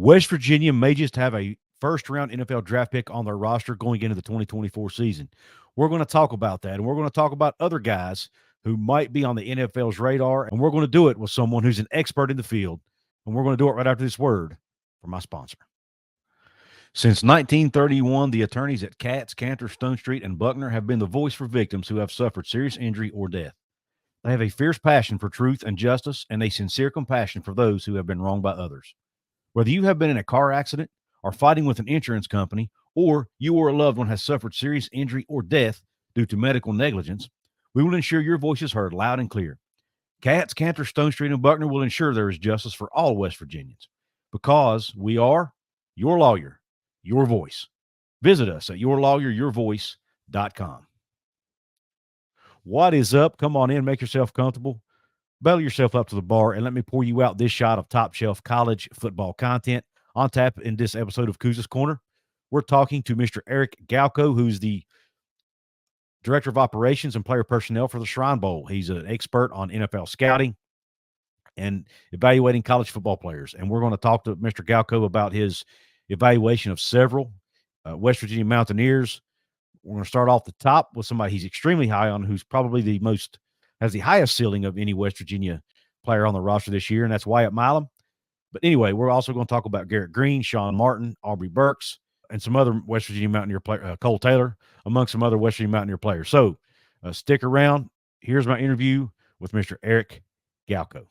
West Virginia may just have a first-round NFL draft pick on their roster going into the 2024 season. We're going to talk about that, and we're going to talk about other guys who might be on the NFL's radar, and we're going to do it with someone who's an expert in the field, and we're going to do it right after this word from my sponsor. Since 1931, the attorneys at Katz, Cantor, Stone Street, and Buckner have been the voice for victims who have suffered serious injury or death. They have a fierce passion for truth and justice and a sincere compassion for those who have been wronged by others. Whether you have been in a car accident or fighting with an insurance company, or you or a loved one has suffered serious injury or death due to medical negligence, we will ensure your voice is heard loud and clear. Katz, Cantor, Stone Street, and Buckner will ensure there is justice for all West Virginians because we are your lawyer, your voice. Visit us at yourlawyeryourvoice.com. What is up? Come on in, make yourself comfortable. Belly yourself up to the bar, and let me pour you out this shot of top-shelf college football content on tap in this episode of Couz's Corner. We're talking to Mr. Eric Galko, who's the Director of Operations and Player Personnel for the Shrine Bowl. He's an expert on NFL scouting and evaluating college football players. And we're going to talk to Mr. Galko about his evaluation of several West Virginia Mountaineers. We're going to start off the top with somebody he's extremely high on, who's probably has the highest ceiling of any West Virginia player on the roster this year, and that's Wyatt Milam. But anyway, we're also going to talk about Garrett Greene, Sean Martin, Aubrey Burks, and some other West Virginia Mountaineer player, Kole Taylor, among some other West Virginia Mountaineer players. So stick around. Here's my interview with Mr. Eric Galko.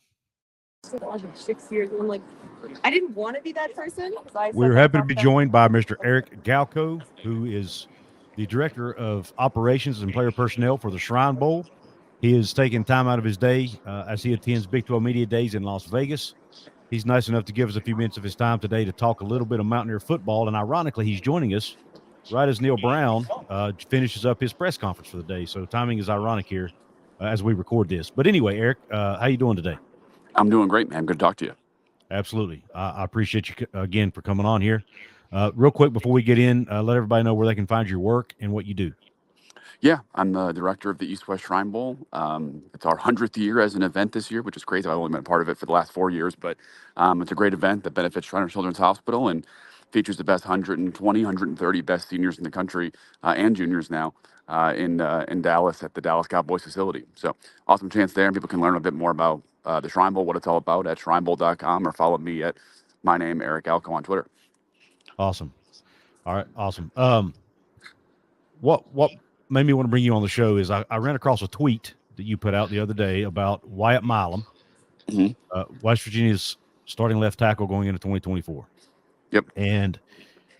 6 years, and I'm like, I didn't want to be that person. We're happy to be joined by Mr. Eric Galko, who is the Director of Operations and Player Personnel for the Shrine Bowl. He is taking time out of his day as he attends Big 12 Media Days in Las Vegas. He's nice enough to give us a few minutes of his time today to talk a little bit of Mountaineer football, and ironically, he's joining us right as Neil Brown finishes up his press conference for the day. So timing is ironic here as we record this. But anyway, Eric, how you doing today? I'm doing great, man. Good to talk to you. Absolutely. I appreciate you again for coming on here. Real quick, before we get in, let everybody know where they can find your work and what you do. Yeah, I'm the director of the East-West Shrine Bowl. It's our 100th year as an event this year, which is crazy. I've only been a part of it for the last 4 years, but it's a great event that benefits Shriner Children's Hospital and features the best 120, 130 best seniors in the country and juniors now in Dallas at the Dallas Cowboys facility. So awesome chance there, and people can learn a bit more about the Shrine Bowl, what it's all about at shrinebowl.com, or follow me at my name, Eric Galko, on Twitter. Awesome. All right, awesome. What made me want to bring you on the show is I ran across a tweet that you put out the other day about Wyatt Milam, West Virginia's starting left tackle going into 2024. Yep. And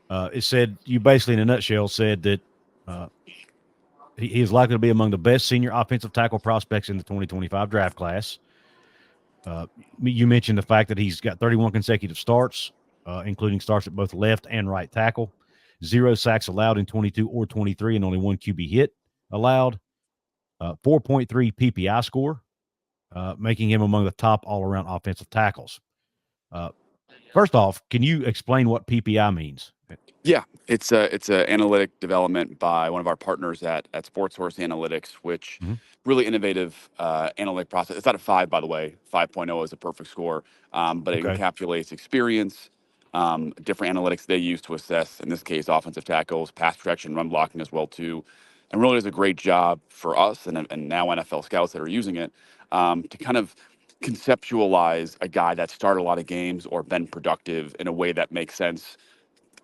it said, you basically in a nutshell said that he is likely to be among the best senior offensive tackle prospects in the 2025 draft class. You mentioned the fact that he's got 31 consecutive starts, including starts at both left and right tackle. 0 sacks allowed in 22 or 23 and only 1 QB hit allowed. 4.3 PPI score, making him among the top all-around offensive tackles. First off, can you explain what PPI means? Yeah, it's a analytic development by one of our partners at SportsSource Analytics, which really innovative analytic process. It's out of 5, by the way. 5.0 is a perfect score, but it encapsulates experience, different analytics they use to assess, in this case, offensive tackles, pass protection, run blocking as well too, and really does a great job for us and now NFL scouts that are using it to kind of conceptualize a guy that started a lot of games or been productive in a way that makes sense,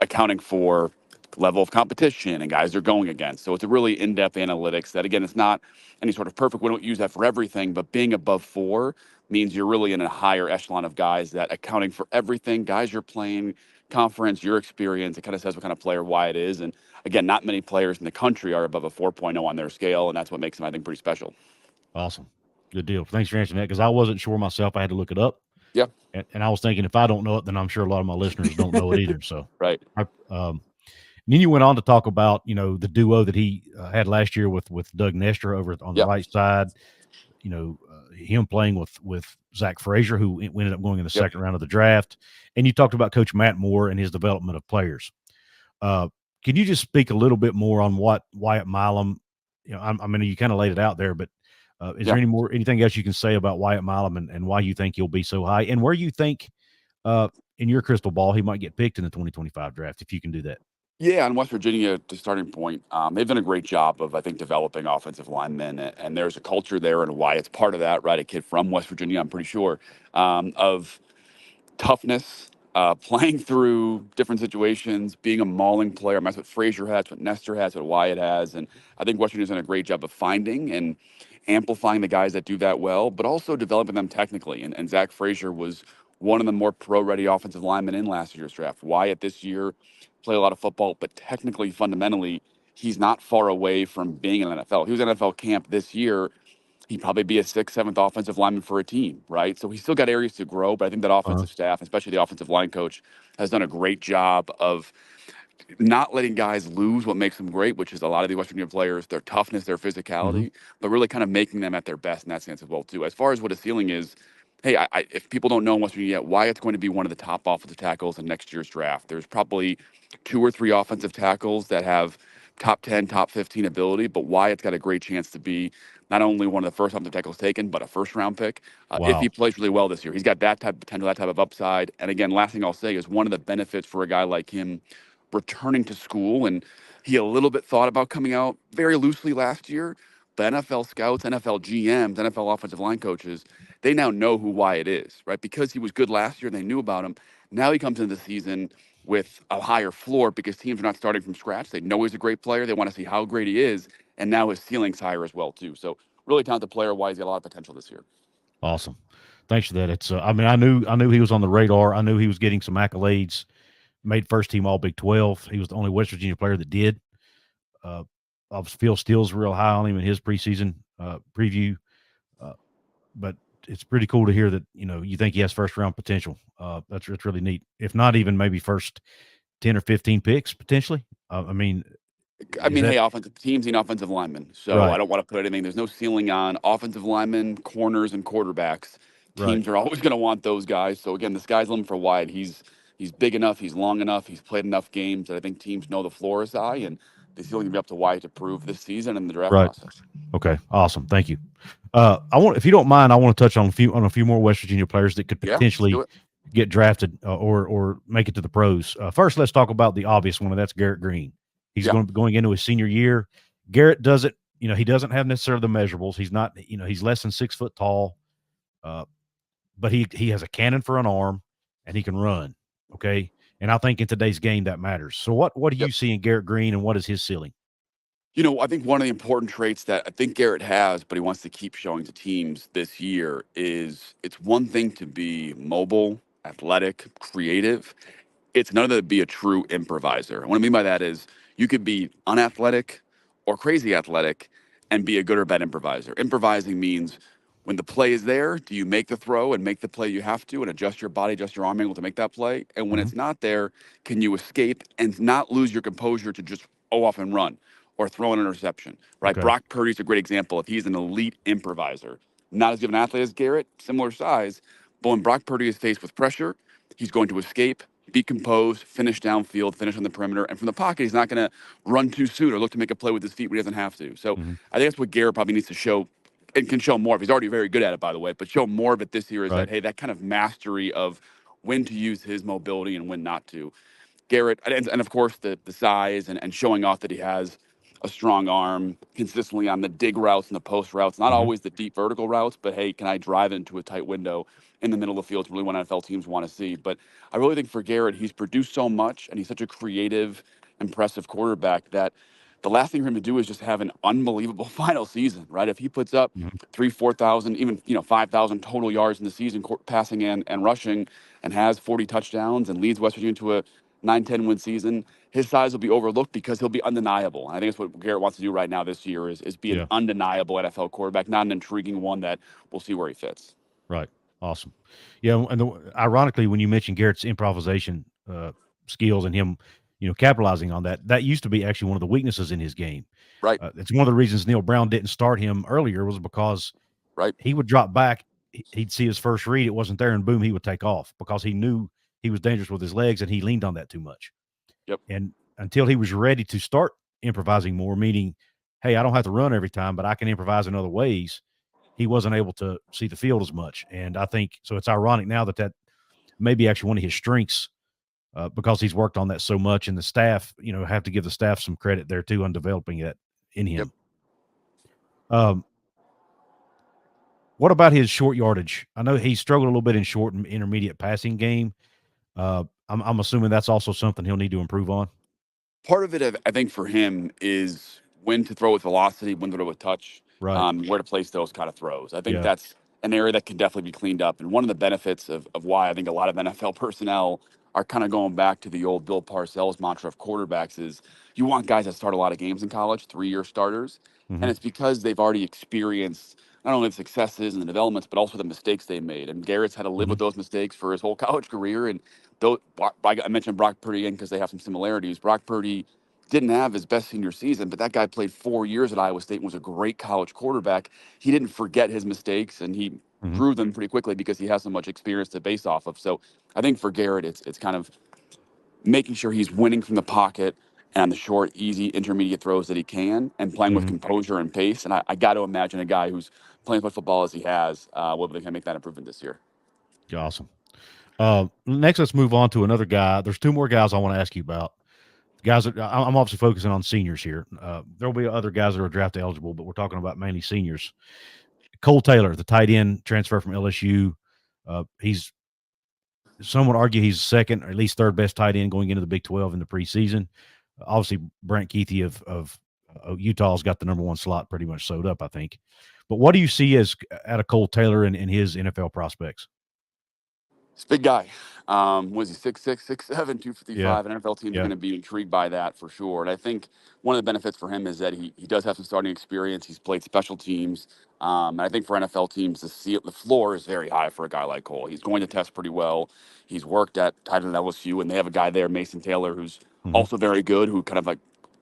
accounting for level of competition and guys they're going against. So it's a really in-depth analytics that, again, it's not any sort of perfect. We don't use that for everything, but being above 4 means you're really in a higher echelon of guys that accounting for everything, guys you're playing, conference, your experience. It kind of says what kind of player Wyatt is. And again, not many players in the country are above a 4.0 on their scale, and that's what makes him, I think, pretty special. Awesome. Good deal. Thanks for answering that, because I wasn't sure myself. I had to look it up. Yeah. And I was thinking if I don't know it, then I'm sure a lot of my listeners don't know it either. So right. Then you went on to talk about, the duo that he had last year with Doug Nestor over on the right side, him playing with Zach Frazier, who ended up going in the second round of the draft. And you talked about Coach Matt Moore and his development of players. Can you just speak a little bit more on what Wyatt Milam, I mean, you kind of laid it out there, but is there anything else you can say about Wyatt Milam and why you think he'll be so high, and where you think in your crystal ball, he might get picked in the 2025 draft if you can do that. Yeah, and West Virginia, to starting point, they've done a great job of, I think, developing offensive linemen, and there's a culture there, and why it's part of that, right? A kid from West Virginia, I'm pretty sure, of toughness, playing through different situations, being a mauling player. That's what Frazier has, what Nestor has, what Wyatt has, and I think West Virginia's done a great job of finding and amplifying the guys that do that well, but also developing them technically. And Zach Frazier was one of the more pro-ready offensive linemen in last year's draft. Wyatt this year played a lot of football, but technically, fundamentally, he's not far away from being in NFL. He was in NFL camp this year. He'd probably be a sixth, seventh offensive lineman for a team, right? So he's still got areas to grow, but I think that Uh-huh. offensive staff, especially the offensive line coach, has done a great job of not letting guys lose what makes them great, which is a lot of the West Virginia players, their toughness, their Mm-hmm. physicality, but really kind of making them at their best in that sense as well, too. As far as what his ceiling is, hey, if people don't know in West Virginia yet, Wyatt's going to be one of the top offensive tackles in next year's draft. There's probably 2 or 3 offensive tackles that have top 10, top 15 ability, but Wyatt's got a great chance to be not only one of the first offensive tackles taken, but a first-round pick if he Wow. plays really well this year. He's got that type of potential, that type of upside. And again, last thing I'll say is one of the benefits for a guy like him returning to school, and he a little bit thought about coming out very loosely last year, but NFL scouts, NFL GMs, NFL offensive line coaches, they now know who Wyatt is, right? Because he was good last year and they knew about him. Now he comes into the season with a higher floor because teams are not starting from scratch. They know he's a great player. They want to see how great he is. And now his ceiling's higher as well, too. So really talented player. Why he's got a lot of potential this year. Awesome. Thanks for that. It's I mean, I knew he was on the radar. I knew he was getting some accolades. Made first team All Big 12. He was the only West Virginia player that did. Phil Steele's real high on him in his preseason preview. But it's pretty cool to hear that, you think he has first round potential. That's really neat. If not even maybe first 10 or 15 picks potentially. I mean, Hey, offensive teams need offensive linemen. So I right? don't want to put anything. There's no ceiling on offensive linemen, corners, and quarterbacks. Right. Teams are always going to want those guys. So again, the sky's the limit for Wyatt. He's big enough. He's long enough. He's played enough games that I think teams know the floor is high, and the ceiling can be up to Wyatt to prove this season in the draft Right. process. Okay. Awesome. Thank you. If you don't mind, I want to touch on a few more West Virginia players that could Yeah, let's do potentially it. get drafted or make it to the pros. First, let's talk about the obvious one, and that's Garrett Greene. He's Yeah. going into his senior year. Garrett doesn't, he doesn't have necessarily the measurables. He's not, he's less than 6 foot tall, but he has a cannon for an arm, and he can run. Okay, and I think in today's game that matters. So what do you Yep. see in Garrett Greene, and what is his ceiling? I think one of the important traits that I think Garrett has, but he wants to keep showing to teams this year is it's one thing to be mobile, athletic, creative. It's another to be a true improviser. And what I mean by that is you could be unathletic or crazy athletic and be a good or bad improviser. Improvising means when the play is there, do you make the throw and make the play you have to and adjust your body, adjust your arm angle to make that play? And when Mhm. it's not there, can you escape and not lose your composure to just off and run or throw an interception, right? Okay. Brock Purdy's a great example. If he's an elite improviser, not as good an athlete as Garrett, similar size, but when Brock Purdy is faced with pressure, he's going to escape, be composed, finish downfield, finish on the perimeter. And from the pocket, he's not going to run too soon or look to make a play with his feet when he doesn't have to. So Mhm. I think that's what Garrett probably needs to show and can show more of. He's already very good at it, by the way, but show more of it this year is Right. that, hey, that kind of mastery of when to use his mobility and when not to. Garrett, and of course the size and showing off that he has a strong arm consistently on the dig routes and the post routes, not Mhm. always the deep vertical routes, but hey, can I drive into a tight window in the middle of the field? It's really what NFL teams want to see. But I really think for Garrett, he's produced so much and he's such a creative, impressive quarterback that the last thing for him to do is just have an unbelievable final season, right? If he puts up Mhm. 4,000, even 5,000 total yards in the season, passing and rushing, and has 40 touchdowns and leads West Virginia to a 9-10 win season, his size will be overlooked because he'll be undeniable. And I think that's what Garrett wants to do right now this year is be an Yeah. undeniable NFL quarterback, not an intriguing one that we'll see where he fits. Right. Awesome. Yeah, and ironically, when you mentioned Garrett's improvisation skills and him, capitalizing on that, that used to be actually one of the weaknesses in his game. Right, It's one of the reasons Neil Brown didn't start him earlier was because right. he would drop back, he'd see his first read, it wasn't there, and boom, he would take off because he knew he was dangerous with his legs, and he leaned on that too much. Yep. And until he was ready to start improvising more, meaning, hey, I don't have to run every time, but I can improvise in other ways, he wasn't able to see the field as much. And I think so. It's ironic now that maybe actually one of his strengths because he's worked on that so much, and the staff, have to give the staff some credit there too on developing that in him. Yep. What about his short yardage? I know he struggled a little bit in short and intermediate passing game. I'm assuming that's also something he'll need to improve on. Part of it, I think, for him is when to throw with velocity, when to throw with touch, Right. where to place those kind of throws. I think Yeah. that's an area that can definitely be cleaned up. And one of the benefits of why I think a lot of NFL personnel are kind of going back to the old Bill Parcells mantra of quarterbacks is you want guys that start a lot of games in college, 3-year starters. Mm-hmm. And it's because they've already experienced not only the successes and the developments, but also the mistakes they made. And Garrett's had to live with those mistakes for his whole college career. And I mentioned Brock Purdy again because they have some similarities. Brock Purdy didn't have his best senior season, but that guy played 4 years at Iowa State and was a great college quarterback. He didn't forget his mistakes, and he Mm-hmm. grew them pretty quickly because he has so much experience to base off of. So I think for Garrett, it's kind of making sure he's winning from the pocket and the short, easy, intermediate throws that he can, and playing with Mm-hmm. composure and pace. And I got to imagine a guy who's playing as much football as he has will be able to make that improvement this year. Awesome. Next, let's move on to another guy. There's two more guys I want to ask you about. Guys, I'm obviously focusing on seniors here. There'll be other guys that are draft eligible, but we're talking about mainly seniors. Kole Taylor, the tight end transfer from LSU. Some would argue he's second or at least third best tight end going into the Big 12 in the preseason. Obviously, Brant Keithy of Utah's got the number one slot pretty much sewed up, I think. But what do you see as out of Kole Taylor and his NFL prospects? He's a big guy. Was he 6'6", 6'7", 255? Yeah. And NFL teams are Yeah. going to be intrigued by that for sure. And I think one of the benefits for him is that he does have some starting experience. He's played special teams. And I think for NFL teams, the floor is very high for a guy like Cole. He's going to test pretty well. He's worked at tight end at LSU, and they have a guy there, Mason Taylor, who's also very good, who kind of like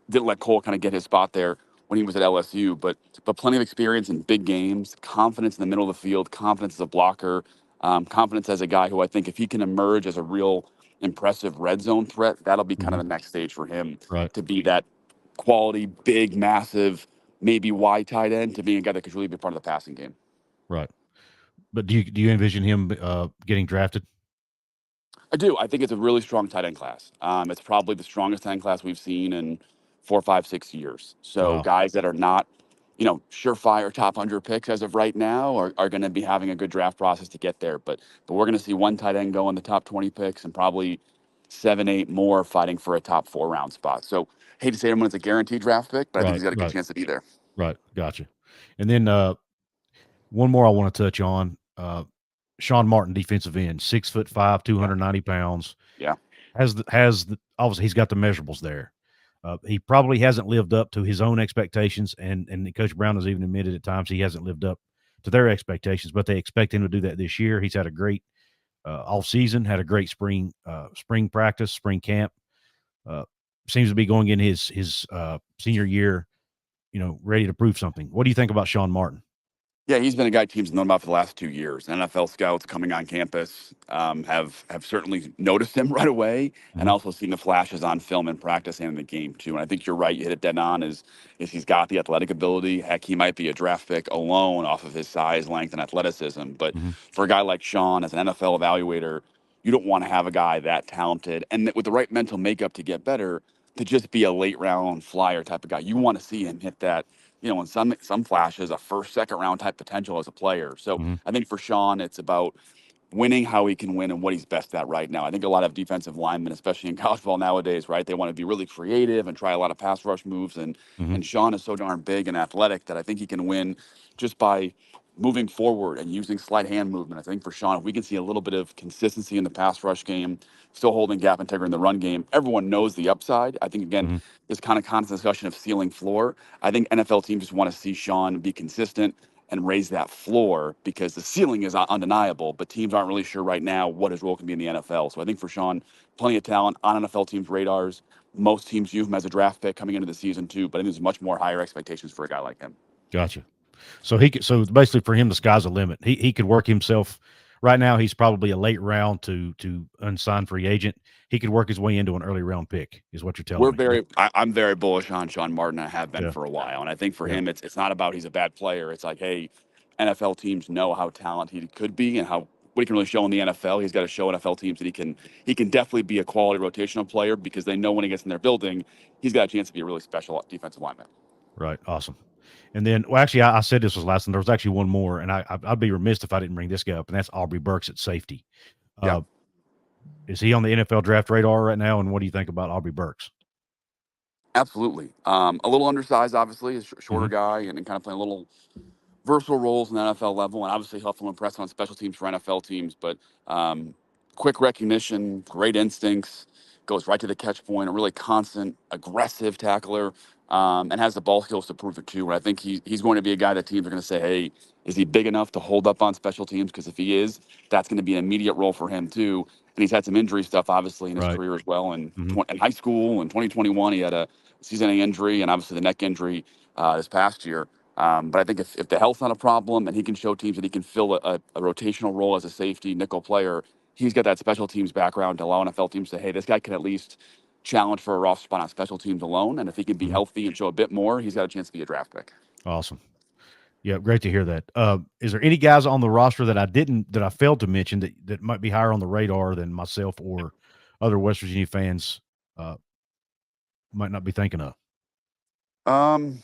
didn't let Cole kind of get his spot there when he was at LSU, but plenty of experience in big games, confidence in the middle of the field, confidence as a blocker, confidence as a guy who I think if he can emerge as a real impressive red zone threat, that'll be kind of the next stage for him Right. to be that quality, big, massive, maybe wide tight end to being a guy that could really be part of the passing game. Right. But do you envision him getting drafted? I do. I think it's a really strong tight end class. It's probably the strongest tight end class we've seen in 4, 5, 6 years. So Wow. guys that are not, surefire top 100 picks as of right now are going to be having a good draft process to get there. But we're going to see one tight end go in the top 20 picks and probably 7, 8 more fighting for a top 4 round spot. So hate to say everyone's a guaranteed draft pick, but I think he's got a good chance to be there. Right. Gotcha. And then one more I want to touch on. Sean Martin, defensive end, 6'5", 290 pounds. Yeah. Obviously he's got the measurables there. He probably hasn't lived up to his own expectations, and Coach Brown has even admitted at times he hasn't lived up to their expectations, but they expect him to do that this year. He's had a great off season, had a great spring practice, spring camp. Seems to be going in his senior year, ready to prove something. What do you think about Sean Martin? Yeah, he's been a guy teams known about for the last 2 years. NFL scouts coming on campus have certainly noticed him right away, and also seen the flashes on film and practice and in the game too. And I think you're right; you hit it dead on. Is he's got the athletic ability? Heck, he might be a draft pick alone off of his size, length, and athleticism. But for a guy like Sean, as an NFL evaluator, you don't want to have a guy that talented and with the right mental makeup to get better to just be a late round flyer type of guy. You want to see him hit that. In some flashes, a first, second round type potential as a player. So I think for Sean, it's about winning how he can win and what he's best at right now. I think a lot of defensive linemen, especially in college ball nowadays, right, they want to be really creative and try a lot of pass rush moves. And Sean is so darn big and athletic that I think he can win just by moving forward and using slight hand movement. I think for Sean, if we can see a little bit of consistency in the pass rush game, still holding gap integrity in the run game, everyone knows the upside. I think, again, this kind of constant discussion of ceiling floor, I think NFL teams just want to see Sean be consistent and raise that floor because the ceiling is undeniable, but teams aren't really sure right now what his role can be in the NFL. So I think for Sean, plenty of talent on NFL teams' radars. Most teams view him as a draft pick coming into the season too, but I think there's much more higher expectations for a guy like him. Gotcha. So basically for him, the sky's the limit. He could work himself. Right now, he's probably a late round to unsigned free agent. He could work his way into an early round pick, is what you're telling me. I'm very bullish on Sean Martin. I have been for a while, and I think for him, it's not about he's a bad player. It's like, hey, NFL teams know how talented he could be and how what he can really show in the NFL. He's got to show NFL teams that he can definitely be a quality rotational player, because they know when he gets in their building, he's got a chance to be a really special defensive lineman. Right. Awesome. And then, well, actually, I said this was last, and there was actually one more, and I'd be remiss if I didn't bring this guy up, and that's Aubrey Burks at safety. Yeah. Is he on the NFL draft radar right now? And what do you think about Aubrey Burks? Absolutely. A little undersized, obviously, a shorter Mhm. guy, and kind of playing a little versatile roles in the NFL level, and obviously helpful and impressive on special teams for NFL teams. But quick recognition, great instincts, goes right to the catch point, a really constant, aggressive tackler, and has the ball skills to prove it too. And I think he's going to be a guy that teams are going to say, hey, is he big enough to hold up on special teams? Because if he is, that's going to be an immediate role for him too. And he's had some injury stuff, obviously, in his Right. career as well. And Mhm. in high school in 2021, he had a season-ending injury, and obviously the neck injury this past year. But I think if the health's not a problem and he can show teams that he can fill a rotational role as a safety nickel player, he's got that special teams background to allow NFL teams to say, hey, this guy can at least challenge for a roster spot on special teams alone. And if he can be Mhm. healthy and show a bit more, he's got a chance to be a draft pick. Awesome. Yeah, great to hear that. Is there any guys on the roster that I failed to mention that might be higher on the radar than myself or other West Virginia fans might not be thinking of? Um,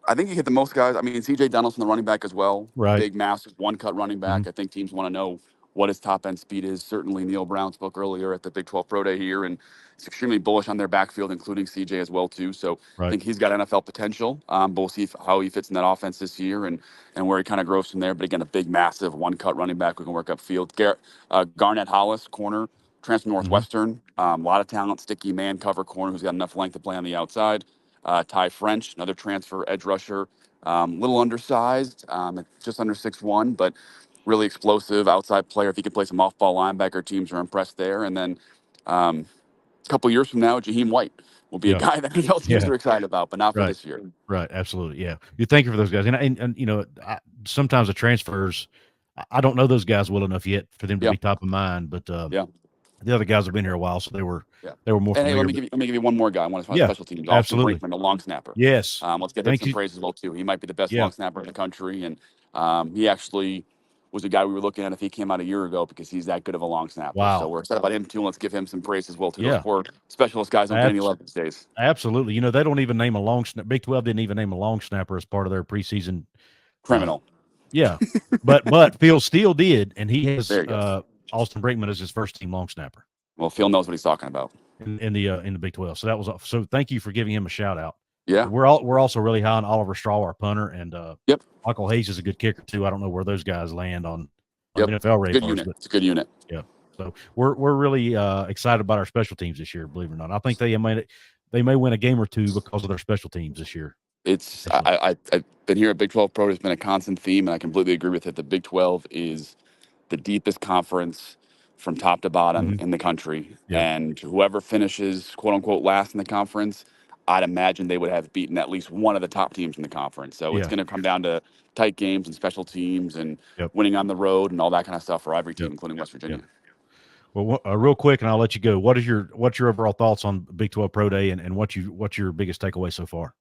I think you hit the most guys. I mean, CJ Donaldson, the running back as well. Right. Big, massive, one-cut running back. Mhm. I think teams want to know what his top-end speed is. Certainly, Neil Brown spoke earlier at the Big 12 Pro Day here, and it's extremely bullish on their backfield, including CJ as well, too. So I Right. think he's got NFL potential. But we'll see how he fits in that offense this year and where he kind of grows from there. But again, a big, massive, one-cut running back who can work upfield. Garnett Hollis, corner, transfer Mhm. Northwestern. A lot of talent, sticky man cover corner who's got enough length to play on the outside. Ty French, another transfer edge rusher. Little undersized, just under 6'1", but really explosive outside player. If he can play some off-ball linebacker, teams are impressed there. And then a couple years from now, Jaheim White will be a Yeah. guy that NFL teams Yeah. are excited about, but not for Right. this year. Right. Absolutely. Yeah. You thank you for those guys. And you know, sometimes the transfers, I don't know those guys well enough yet for them to Yeah, be top of mind, but yeah, the other guys have been here a while, so yeah. they were more And hey, familiar. But let me give you one more guy. One of my yeah, special teams, Austin absolutely. Brinkman, the long snapper. Yes. Let's give him Thank some you. praise as well too. He might be the best Yeah. long snapper in the country, and he actually was a guy we were looking at if he came out a year ago, because he's that good of a long snapper. So Wow. we're excited about him too. Let's give him some praise as well too. Those Yeah. poor specialist guys don't get any love these days. Absolutely. You know, they don't even name a long snapper. Big 12 didn't even name a long snapper as part of their preseason. Criminal. Yeah. But Phil Steele did, and he has There you go. Austin Brinkman as his first team long snapper Well, Phil knows what he's talking about. in the Big 12. So that was so thank you for giving him a shout out. Yeah. We're also really high on Oliver Straw, our punter, and Yep. Michael Hayes is a good kicker too. I don't know where those guys land on Yep. NFL radars. Good unit. It's a good unit. Yeah. So we're really excited about our special teams this year, believe it or not. I think they may win a game or two because of their special teams this year. It's I've been here at Big 12 Pro. It's been a constant theme, and I completely agree with it. The Big 12 is the deepest conference from top to bottom in the country, Yeah. and whoever finishes "quote unquote" last in the conference, I'd imagine they would have beaten at least one of the top teams in the conference. So it's Yeah. going to come down to tight games and special teams and Yep. winning on the road and all that kind of stuff for every team, Yep. including West Virginia. Yep. Well, real quick, and I'll let you go. What's your overall thoughts on Big 12 Pro Day, and what's your biggest takeaway so far?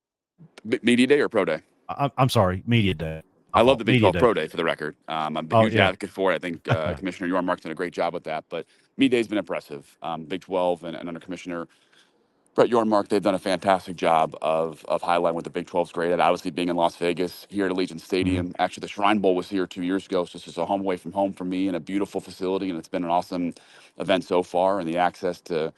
Media Day or Pro Day? I'm sorry, Media Day. I love the Big Media 12 Pro Day, for the record. I'm a huge yeah. advocate for it. I think Commissioner Yormark's done a great job with that. But Media Day's been impressive. Big 12 and under Commissioner Brett Yormark, they've done a fantastic job of highlighting what the Big 12's great at. Obviously, being in Las Vegas, here at Allegiant Stadium. Actually, the Shrine Bowl was here 2 years ago, so this is a home away from home for me, and a beautiful facility, and it's been an awesome event so far. And the access to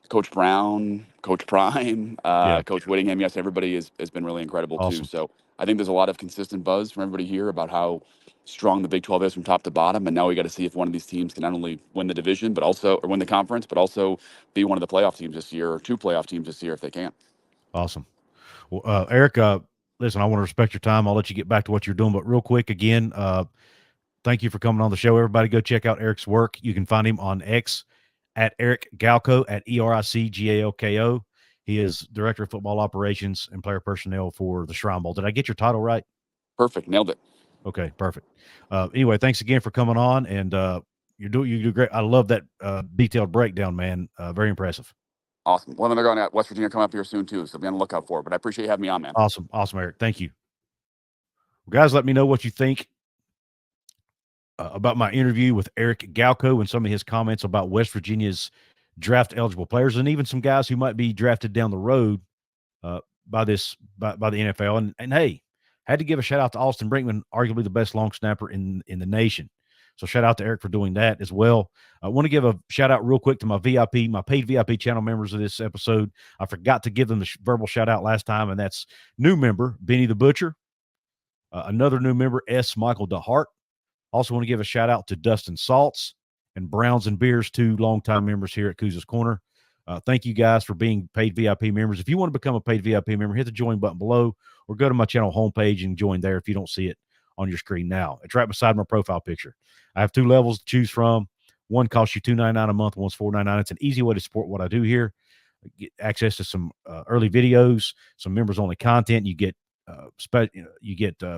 Coach Brown, Coach Prime, Yeah. Coach Whittingham, yes, everybody has been really incredible too. Awesome. So I think there's a lot of consistent buzz from everybody here about how strong the Big 12 is from top to bottom. And now we got to see if one of these teams can not only win the division, but also, or win the conference, but also be one of the playoff teams this year, or two playoff teams this year if they can. Awesome. Well, Eric, listen, I want to respect your time. I'll let you get back to what you're doing, but real quick again, thank you for coming on the show. Everybody go check out Eric's work. You can find him on X at Eric Galko at EricGalko. He is Director of Football Operations and Player Personnel for the Shrine Bowl. Did I get your title right? Perfect. Nailed it. Okay, perfect. Anyway, thanks again for coming on, and you do great. I love that detailed breakdown, man. Very impressive. Awesome. Well, then they're going to West Virginia coming up here soon too, so be on the lookout for it. But I appreciate you having me on, man. Awesome, Eric. Thank you. Well, guys, let me know what you think about my interview with Eric Galko and some of his comments about West Virginia's draft eligible players, and even some guys who might be drafted down the road uh, by the NFL. And hey, had to give a shout out to Austin Brinkman, arguably the best long snapper in the nation. So shout out to Eric for doing that as well. I want to give a shout out real quick to my paid VIP channel members of this episode. I forgot to give them the verbal shout out last time, and that's new member Benny the Butcher, another new member S. Michael DeHart. Also want to give a shout out to Dustin Salts and Browns and Beers, two longtime members here at Couz's Corner. Thank you guys for being paid VIP members. If you want to become a paid VIP member, hit the join button below or go to my channel homepage and join there if you don't see it on your screen now. It's right beside my profile picture. I have 2 levels to choose from. One costs you $2.99 a month, one's $4.99. It's an easy way to support what I do here. Get access to some early videos, some members-only content. You get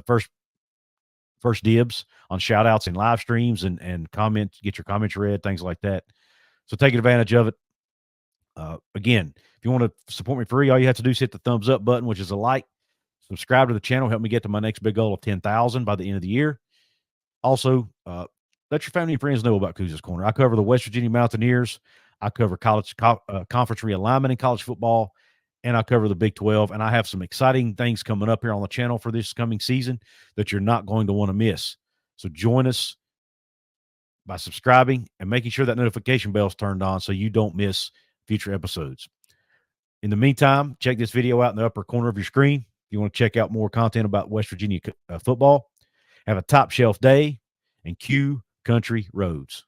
first dibs on shout-outs and live streams and comments, get your comments read, things like that. So take advantage of it. Again, if you want to support me free, all you have to do is hit the thumbs up button, which is a like. Subscribe to the channel. Help me get to my next big goal of 10,000 by the end of the year. Also, let your family and friends know about Couz's Corner. I cover the West Virginia Mountaineers. I cover conference realignment in college football, and I cover the Big 12. And I have some exciting things coming up here on the channel for this coming season that you're not going to want to miss. So join us by subscribing and making sure that notification bell is turned on so you don't miss future episodes. In the meantime, check this video out in the upper corner of your screen. If you want to check out more content about West Virginia football, have a top shelf day, and cue Country Roads.